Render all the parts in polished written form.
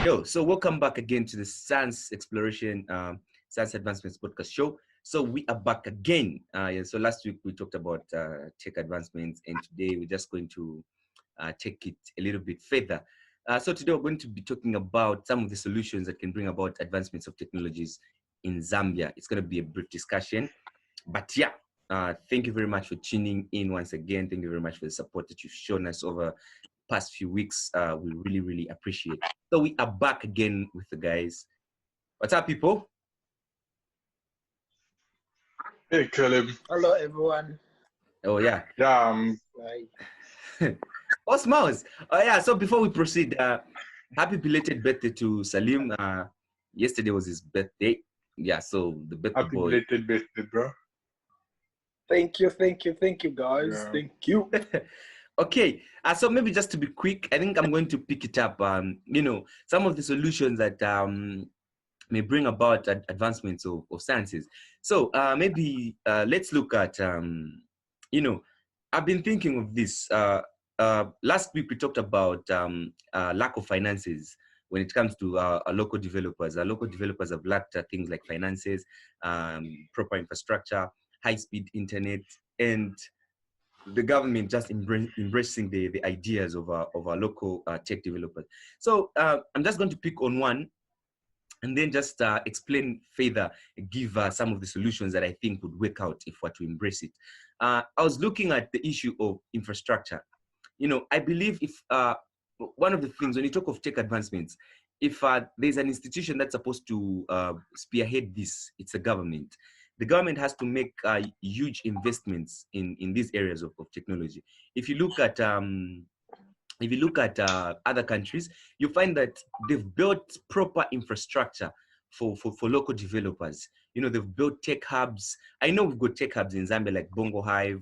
Yo, so welcome back again to the Science Exploration, Science Advancements podcast show. So we are back again. So last week we talked about tech advancements, and today we're just going to take it a little bit further. So today we're going to be talking about some of the solutions that can bring about advancements of technologies in Zambia. It's going to be a brief discussion, but yeah, thank you very much for tuning in once again. Thank you very much for the support that you've shown us over past few weeks. We really appreciate. So we are back again with the guys. What's up, people? Hey, Caleb. Hello, everyone. Oh yeah. Yeah. Oh, smiles. Oh yeah. So before we proceed, happy belated birthday to Salim. Yesterday was his birthday. Yeah. So the birthday Happy boy. belated birthday, bro. Thank you, guys. Yeah. Thank you. Okay, so maybe just to be quick, I think I'm going to pick it up. Some of the solutions that may bring about advancements of sciences. So maybe let's look at, I've been thinking of this. Last week we talked about lack of finances when it comes to our local developers. Our local developers have lacked things like finances, proper infrastructure, high-speed internet, and the government just embracing the ideas of our local tech developers. So I'm just going to pick on one and then just explain further, give some of the solutions that I think would work out if we're to embrace it. I was looking at the issue of infrastructure. I believe if one of the things when you talk of tech advancements, if there's an institution that's supposed to spearhead this, it's a government. The government has to make huge investments in these areas of technology. If you look at other countries, you find that they've built proper infrastructure for local developers. They've built tech hubs. I know we've got tech hubs in Zambia like Bongo Hive,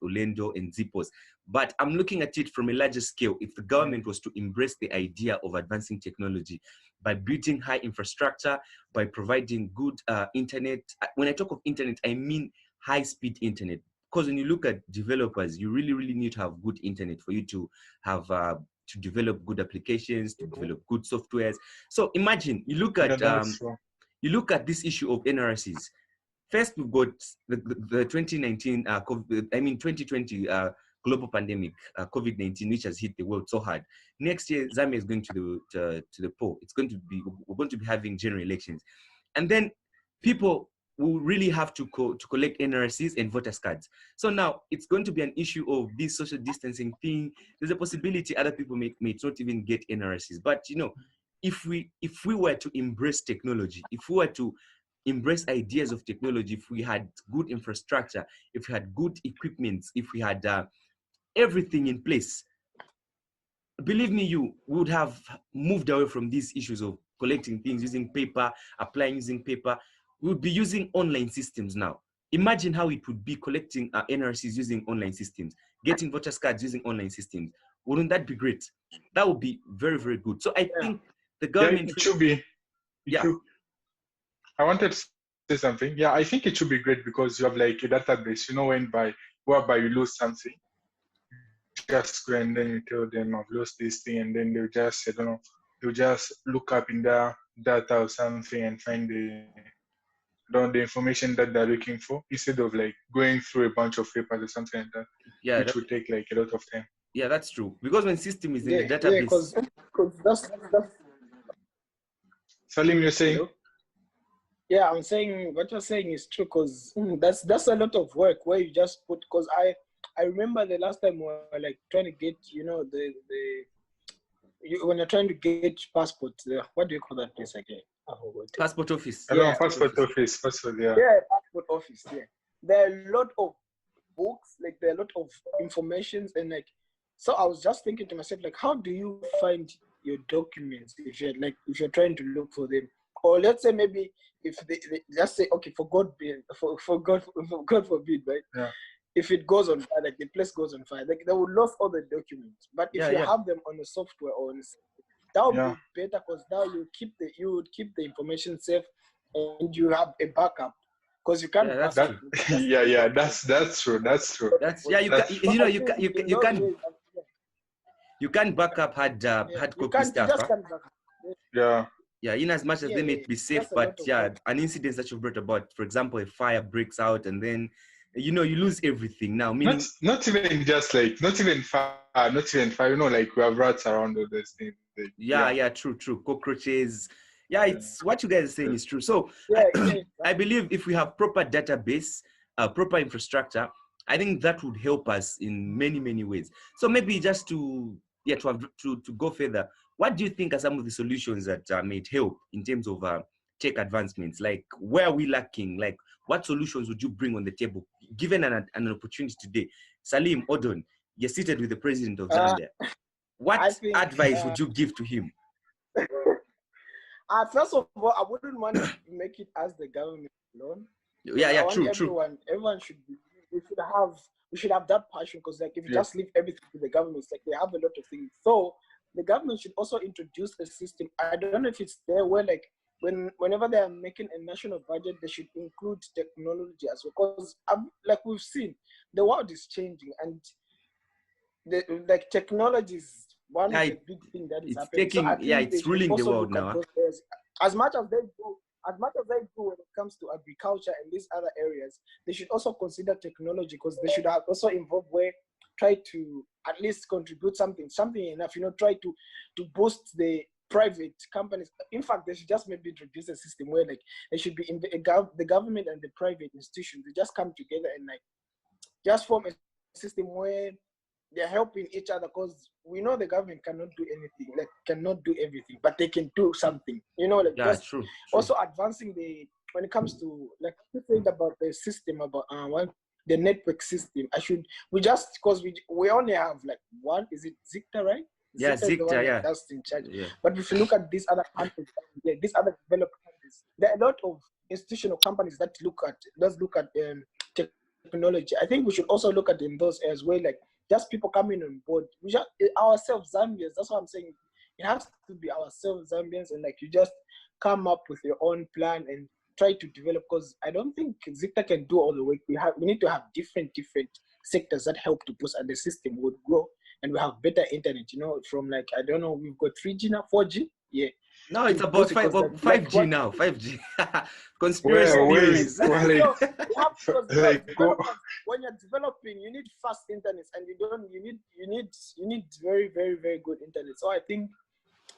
Orlando, and Zippos. But I'm looking at it from a larger scale. If the government was to embrace the idea of advancing technology by building high infrastructure, by providing good internet. When I talk of internet, I mean high-speed internet. Because when you look at developers, you really need to have good internet for you to have to develop good applications, to develop good softwares. So imagine you look at this issue of NRCs. First, we've got the 2019 2020 global pandemic, COVID-19, which has hit the world so hard. Next year, Zambia is going to the poll. We're going to be having general elections, and then people will really have to collect NRCs and voters cards. So now it's going to be an issue of this social distancing thing. There's a possibility other people may not even get NRCs. But if we were to embrace technology, if we were to embrace ideas of technology, if we had good infrastructure, if we had good equipment, if we had everything in place, believe me, we would have moved away from these issues of collecting things using paper, applying using paper. We would be using online systems now. Imagine how it would be collecting NRCs using online systems, getting voters cards using online systems. Wouldn't that be great? That would be very good. So I think the government... Yeah, it should be. I wanted to say something. Yeah, I think it should be great because you have like a database, whereby you lose something. Just go and then you tell them I've lost this thing, and then they'll just, they'll just look up in their data or something and find the information that they're looking for, instead of like going through a bunch of papers or something like that, which would take like a lot of time. Yeah, that's true. Because when system is in the database... Yeah, because that's... Salim, you're saying? Hello? Yeah, I'm saying what you're saying is true, because that's a lot of work where you just put, because I remember the last time we were like trying to get, when you're trying to get passport, what do you call that place again? Passport office. Passport office. Yeah, passport office. Yeah, there are a lot of books, like there are a lot of informations, and like, so I was just thinking to myself, like, how do you find your documents if you're trying to look for them? Or let's say maybe if they just say, okay, for God forbid, right? Yeah. If it goes on fire, like the place goes on fire, like they would lose all the documents. But if you have them on a software or that would be better, because now you would keep the information safe, and you have a backup, because you can't. That's true. You can't back up hard copy stuff. Yeah. Yeah, in as much as Yeah, they may yeah, be safe, that's a lot but of yeah, work. an incident that you brought about, for example, a fire breaks out and then, you know, you lose everything now, meaning, Not even just like not even fire, not even fire. You know, like we have rats around all those things. Like, yeah, yeah. yeah, true, cockroaches. Yeah, it's what you guys are saying is true. So Yeah, yeah, I believe if we have proper database, proper infrastructure, I think that would help us in many ways. So maybe just to, yeah, to go further, what do you think are some of the solutions that might help in terms of tech advancements? Like, where are we lacking? Like, what solutions would you bring on the table, given an opportunity today? Salim Odon, you're seated with the president of uh, Zambia. What I think advice would you give to him? first of all, I wouldn't want to make it as the government alone, because Yeah, I yeah, want true. everyone should be, we should have that passion, because like if you Yeah. just leave everything to the government, it's like they have a lot of things. So the government should also introduce a system. I don't know if it's there where like whenever they are making a national budget, they should include technology as well, because like we've seen, the world is changing, and like technology is one Yeah, of the big things that is it's happening. So I taking, yeah, think they it's should ruling the also world look now. at those areas as much as they do. As much as they do when it comes to agriculture and these other areas, they should also consider technology, because they should have also involve where try to at least contribute something enough. Try to boost the private companies. In fact, they should just maybe introduce a system where like they should be in the government and the private institutions. They just come together and like just form a system where they're helping each other, because we know the government cannot do anything, like cannot do everything, but they can do something, like Yeah, just true. also advancing when it comes to like you said about the system, about the network system. We just, because we only have like one, is it Zicta, right? Yeah, Zicta is the one Zicta, yeah. that's in charge. Yeah. But if you look at these other countries, these other developed countries, there are a lot of institutional companies that look at technology. I think we should also look at in those areas where like just people coming on board. We just ourselves Zambians. That's what I'm saying. It has to be ourselves Zambians, and like you just come up with your own plan and try to develop. Because I don't think Zicta can do all the work. We need to have different sectors that help to boost, and the system would grow, and we have better internet. From like I don't know, we've got 3G now, 4G. Yeah. No, it's To about boost it, because like 5G what now. 5G. Conspiracy Where is theories. well, like we have, because like go. developers, when you're developing, you need fast internet, and you need very very good internet. So I think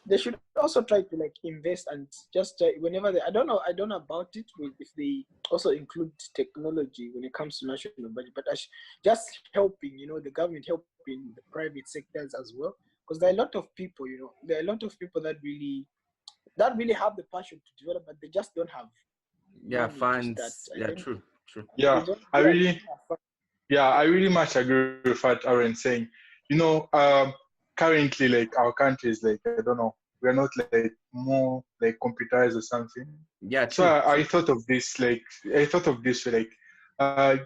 they should also try to like invest, and just whenever I don't know about it if they also include technology when it comes to national budget, but just helping, the government helping the private sectors as well, because there are a lot of people, there are a lot of people that really have the passion to develop, but they just don't have Yeah, money to start. funds. I Yeah, think true. they Yeah, don't. I Yeah, they really, don't have fun. yeah, I really much agree with what Aaron's saying. You know, currently, like our country is like, I don't know, we're not like more like computerized or something. Yeah, So true. I thought of this, like,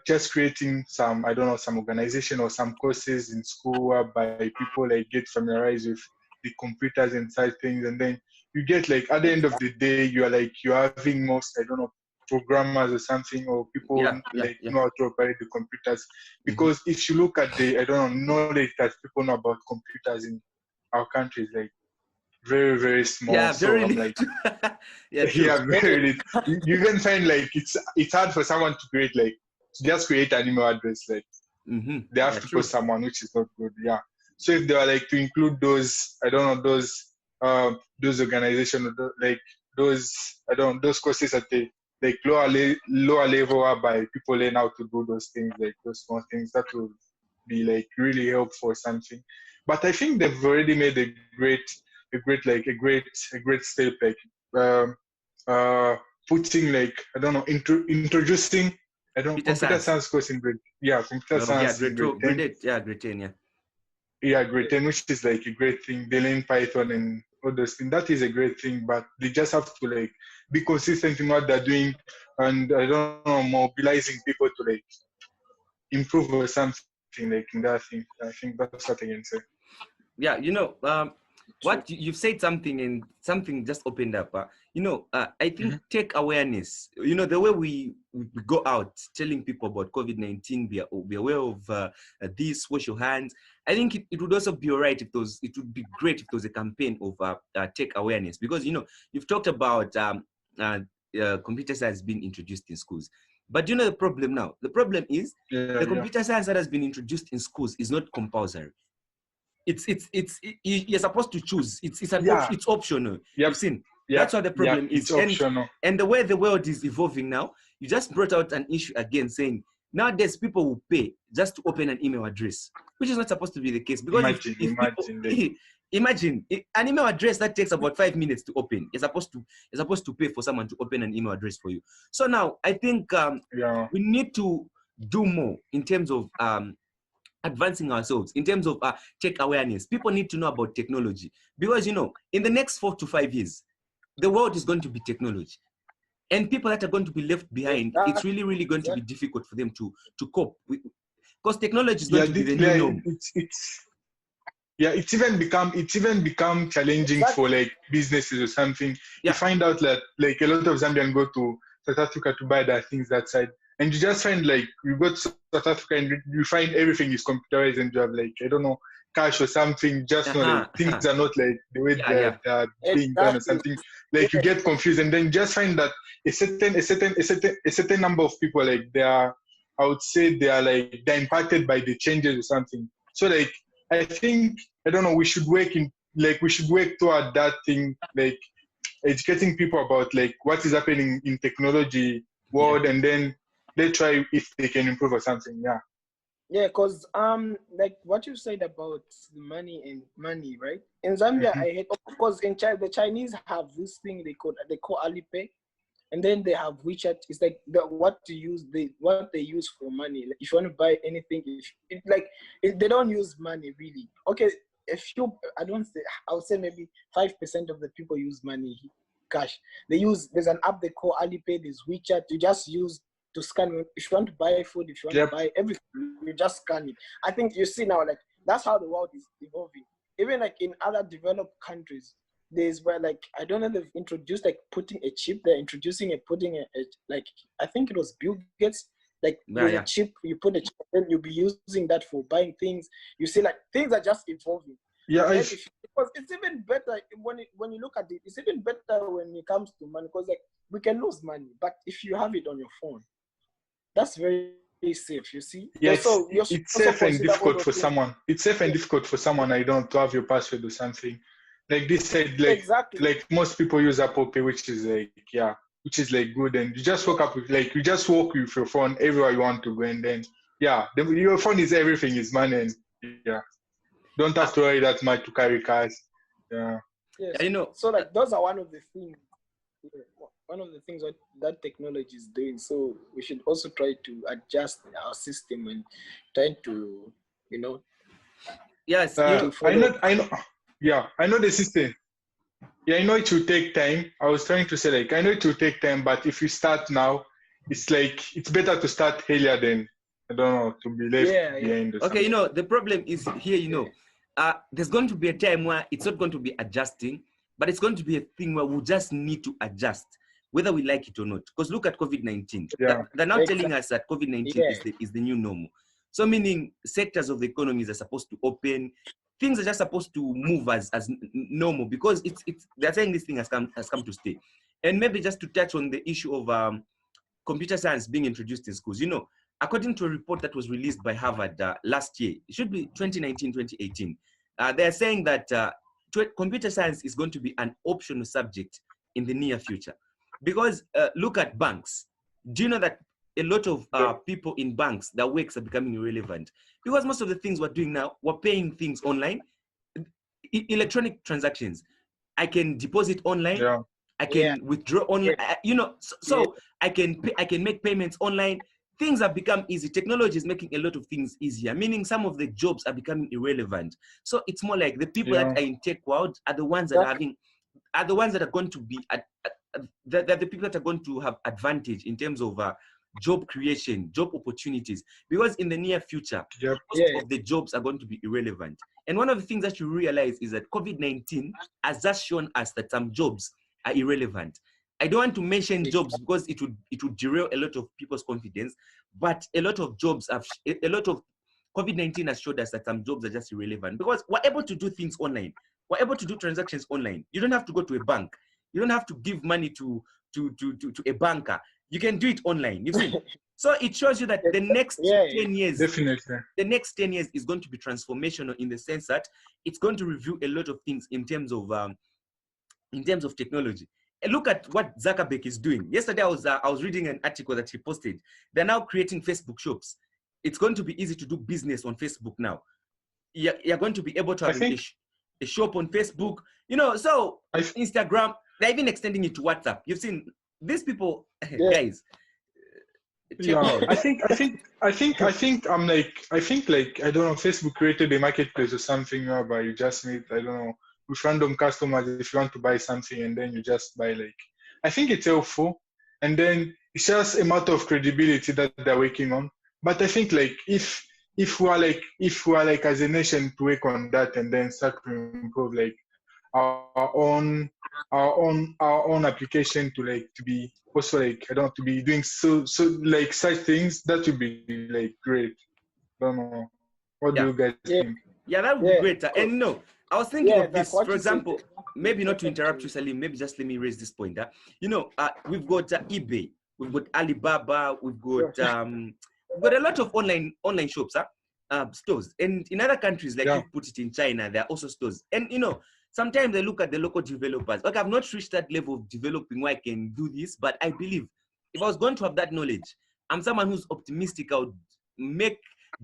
just creating some, I don't know, some organization or some courses in school whereby people like get familiarized with the computers inside things, and then you get like at the end of the day, you're having most, I don't know, programmers or something, or people like Yeah. know how to operate the computers. Mm-hmm. Because if you look at the, I don't know, knowledge that people know about computers in our country is like very very small. Yeah, So very I'm like, little. Yeah, true. yeah, very little. You can find like it's hard for someone to create like just create an email address. Like Mm-hmm. they have Yeah, to put true. someone, which is not good. Yeah. So if they are like to include those, I don't know, those organizations, like those, I don't know, those courses at the like lower level whereby people learn how to do those things, like those small things, that will be like really helpful or something. But I think they've already made a great step, like um, putting like, I don't know, introducing, I don't, Computer computer science. science course in grade, yeah, computer No, yeah, science in grade grade 12, grade 10. 8, yeah, grade 10, yeah. Yeah, grade 10, which is like a great thing. They learn Python and all those things. That is a great thing, but they just have to like be consistent in what they're doing, and I don't know, mobilizing people to like improve or something like in that thing. I think that's what I can say. Yeah, what you've said something, and something just opened up. I think tech awareness, the way we go out telling people about COVID-19, be aware of this, wash your hands. I think it would also be all right if it would be great if there was a campaign of tech awareness, because, you've talked about computer science being introduced in schools. But the problem now? The problem is the computer science that has been introduced in schools is not compulsory. You're supposed to choose. It's optional. Yep. You've seen. That's what the problem is. It's optional. And the way the world is evolving now, you just brought out an issue again, saying nowadays people will pay just to open an email address, which is not supposed to be the case. Because imagine an email address that takes about 5 minutes to open. You're supposed to pay for someone to open an email address for you. So now I think we need to do more in terms of advancing ourselves, in terms of tech awareness. People need to know about technology, because in the next 4 to 5 years, the world is going to be technology, and people that are going to be left behind, it's really, really going to be difficult for them to cope with, because technology is going to be the new norm. It's even become challenging for like businesses or something. You find out that like a lot of Zambians go to South Africa to buy their things that side, and you just find like you go to South Africa and you find everything is computerized, and you have like, I don't know, cash or something, just like things are not like the way they're being done or something. Like you get confused, and then you just find that a certain number of people, like I would say they're impacted by the changes or something. So like I think, I don't know, we should work toward that thing, like educating people about like what is happening in technology world, and then they try if they can improve or something. Yeah, because like what you said about money, right? In Zambia, I hate, of course, in China, the Chinese have this thing they call Alipay, and then they have WeChat. It's like what they use for money. Like if you want to buy anything, they don't use money really. Okay, I would say maybe 5% of the people use money, cash. There's an app they call Alipay. There's WeChat. You just use to scan. If you want to buy food, if you want to buy everything, you just scan it. I think you see now, like that's how the world is evolving. Even like in other developed countries, there's where like I don't know, they've introduced like putting a chip. They're introducing putting like I think it was Bill Gates. Like a chip, you put a chip, and you'll be using that for buying things. You see, like things are just evolving. Because it's even better when you look at it. It's even better when it comes to money, because like we can lose money, but if you have it on your phone, that's very safe. You see, it's safe and difficult for someone. It's safe and difficult for someone. I don't to have your password or something. Like this said, like most people use Apple Pay, which is like good, and you just walk with your phone everywhere you want to go, and then your phone is everything, is money, and don't have to worry that much to carry cash. So like those are one of the things. One of the things that technology is doing. So we should also try to adjust our system and try to, Yes, I know. Yeah, I know the system. Yeah, I know it will take time. I was trying to say, like, I know it will take time, but if you start now, it's like, it's better to start earlier than, I don't know, to be left behind. Okay, the problem is here, there's going to be a time where it's not going to be adjusting, but it's going to be a thing where we just need to adjust, whether we like it or not. Because look at COVID-19. They're now telling us that COVID-19 is the new normal. So meaning sectors of the economies are supposed to open. Things are just supposed to move as normal, because they're saying this thing has come to stay. And maybe just to touch on the issue of computer science being introduced in schools. According to a report that was released by Harvard last year, it should be 2019, 2018, they're saying that computer science is going to be an optional subject in the near future. Because look at banks. Do you know that a lot of people in banks, their works are becoming irrelevant? Because most of the things we're doing now, we're paying things online, electronic transactions. I can deposit online. I can withdraw online. So I can make payments online. Things have become easy. Technology is making a lot of things easier, meaning some of the jobs are becoming irrelevant. So it's more like the people that are in tech world are the ones that are going to be they're the people that are going to have advantage in terms of job creation, job opportunities, because in the near future, Yep. most of the jobs are going to be irrelevant. And one of the things that you realize is that COVID-19 has just shown us that some jobs are irrelevant. I don't want to mention jobs because it would derail a lot of people's confidence, but a lot of jobs have, a lot of COVID-19 has showed us that some jobs are just irrelevant because we're able to do things online. We're able to do transactions online. You don't have to go to a bank. You don't have to give money to a banker. You can do it online. You've seen. So it shows you that the next 10 years, Definitely. the next 10 years is going to be transformational in the sense that it's going to review a lot of things in terms of technology. And look at what Zuckerberg is doing. Yesterday, I was reading an article that he posted. They're now creating Facebook shops. It's going to be easy to do business on Facebook now. You're going to be able to have a shop on Facebook. You know, so Instagram, they're even extending it to WhatsApp. You've seen these people, guys. Yeah, I think I don't know, Facebook created a marketplace or something whereby you just meet, I don't know, with random customers if you want to buy something and then you just buy I think it's helpful, and then it's just a matter of credibility that they're working on. But I think if we are as a nation to work on that and then start to improve our own application to be also I don't know, to be doing so such things, that would be great. I don't know. What do you guys think? Yeah, that would be great. And no, I was thinking of this. For example, maybe not to interrupt you, Salim, maybe just let me raise this point. You know, we've got eBay, we've got Alibaba, we've got a lot of online shops, stores. And in other countries, like you put it in China, there are also stores. And you know, sometimes I look at the local developers. Like, I've not reached that level of developing where I can do this, but I believe if I was going to have that knowledge, I'm someone who's optimistic. I would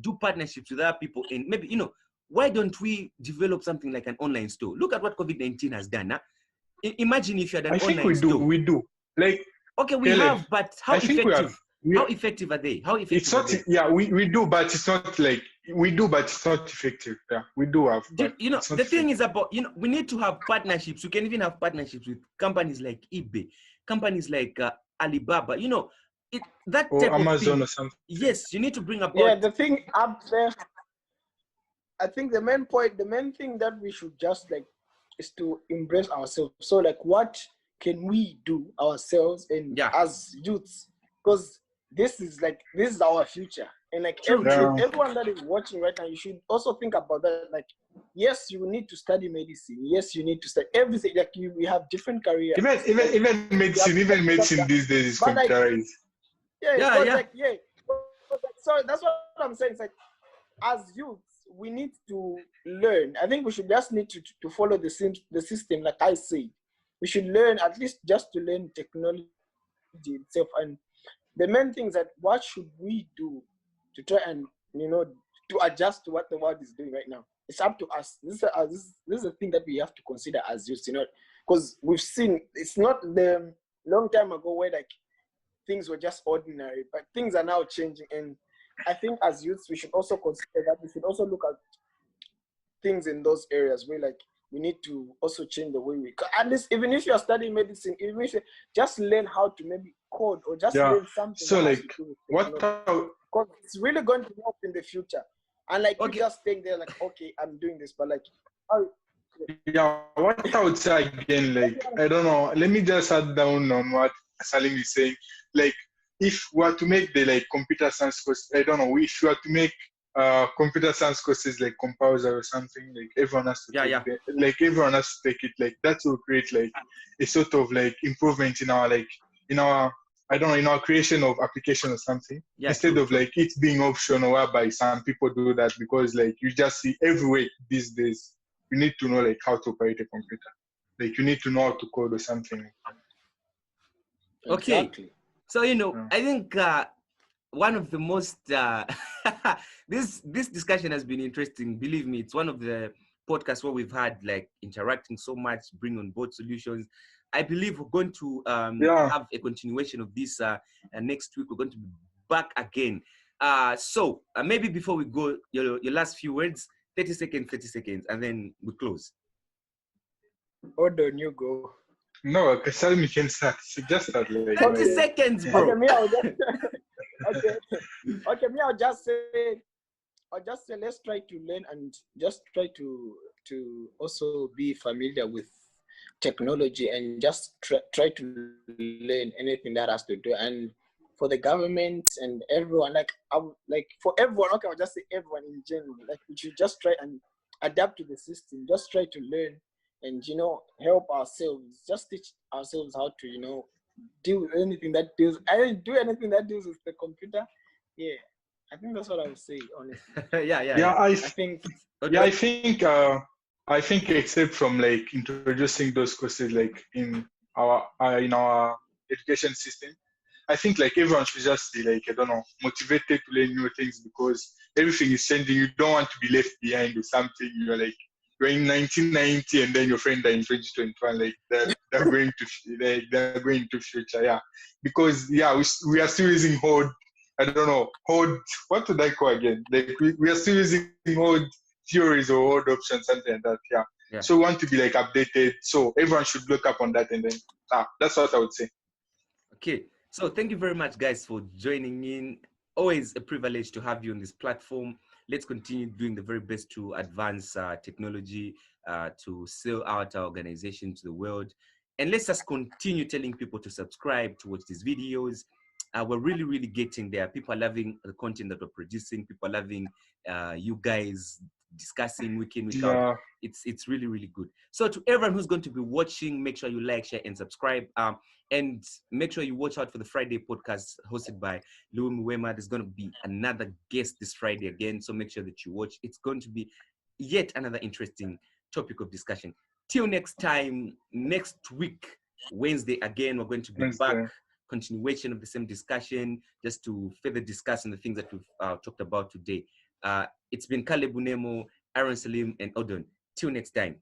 do partnerships with other people, and maybe, you know, why don't we develop something like an online store? Look at what COVID-19 has done. Huh? Imagine if you had an online store. We do. Okay, we have, but how effective? How effective are they? How effective? It's not. Yeah, we do, but it's not we do, but it's not effective. Yeah, we do have. You know, the thing is about, you know, we need to have partnerships. We can even have partnerships with companies like eBay, companies like Alibaba. You know, that or type Amazon of thing, or something. Yes, you need to bring about. Yeah, the thing up there. I think the main thing that we should just is to embrace ourselves. So what can we do ourselves and as youths? Because this is our future. And everyone that is watching right now, you should also think about that. Yes, you need to study medicine. Yes, you need to study everything. We have different careers. Even medicine these days is computerized. So that's what I'm saying. It's as youths, we need to learn. I think we should just need to follow the system, like I said. We should learn, at least just to learn technology itself. And the main thing is that what should we do to try and, to adjust to what the world is doing right now? It's up to us. This is a thing that we have to consider as youths, because we've seen, it's not the long time ago where things were just ordinary, but things are now changing. And I think as youths, we should also consider that. We should also look at things in those areas where we need to also change the way we, at least even if you're studying medicine, even if you just learn how to maybe code or just learn something. So because it's really going to help in the future. And you just think there okay, I'm doing this, but what I would say again, I don't know, let me just add down on what Salim is saying. If we are to make the computer science course, I don't know, if you are to make computer science courses compulsory or something, everyone has to take it, everyone has to take it, that will create a sort of improvement in our I don't know, in our creation of application or something, instead of it being optional whereby some people do that, because you just see everywhere these days. You need to know how to operate a computer, you need to know how to code or something. Okay. Exactly. So I think one of the most this discussion has been interesting. Believe me, it's one of the podcasts where we've had interacting so much, bring on board solutions. I believe we're going to have a continuation of this next week. We're going to be back again. So maybe before we go, your last few words, 30 seconds, and then we close. Hold on, you go. No, Salim can start. Just start. 30 seconds, bro. Okay, Okay. Okay, me, I'll just say let's try to learn and just try to also be familiar with technology and just try to learn anything that has to do. And for the government and everyone, like for everyone, okay, I'll just say everyone in general, like we should just try and adapt to the system, just try to learn and help ourselves, just teach ourselves how to deal with anything that deals. I don't do anything that deals with the computer. Yeah, I think that's what I would say, honestly. Yeah, yeah, Yeah, yeah. I think yeah, I think except from like introducing those courses like in our education system, I think like everyone should just be like, I don't know, motivated to learn new things because everything is changing. You don't want to be left behind with something. You're in 1990 and then your friend are in 2021. Like they're going to future. Yeah, because yeah, we are still using old. I don't know, old. What would I call again? Like we are still using old theories or old options, something like that. Yeah. Yeah. So we want to be like updated. So everyone should look up on that and then that's what I would say. Okay, so thank you very much, guys, for joining in. Always a privilege to have you on this platform. Let's continue doing the very best to advance technology, to sell out our organization to the world. And let's just continue telling people to subscribe, to watch these videos. We're really, really getting there. People are loving the content that we're producing. People are loving you guys discussing week in, week out. Yeah. It's really, really good. So to everyone who's going to be watching, make sure you like, share, and subscribe. And make sure you watch out for the Friday podcast hosted by Louis Mwema. There's going to be another guest this Friday again. So make sure that you watch. It's going to be yet another interesting topic of discussion. Till next time, next week, Wednesday again, we're going to be back. Continuation of the same discussion, just to further discuss on the things that we've talked about today. It's been Caleb Unemo, Aaron Salim, and Odon. Till next time.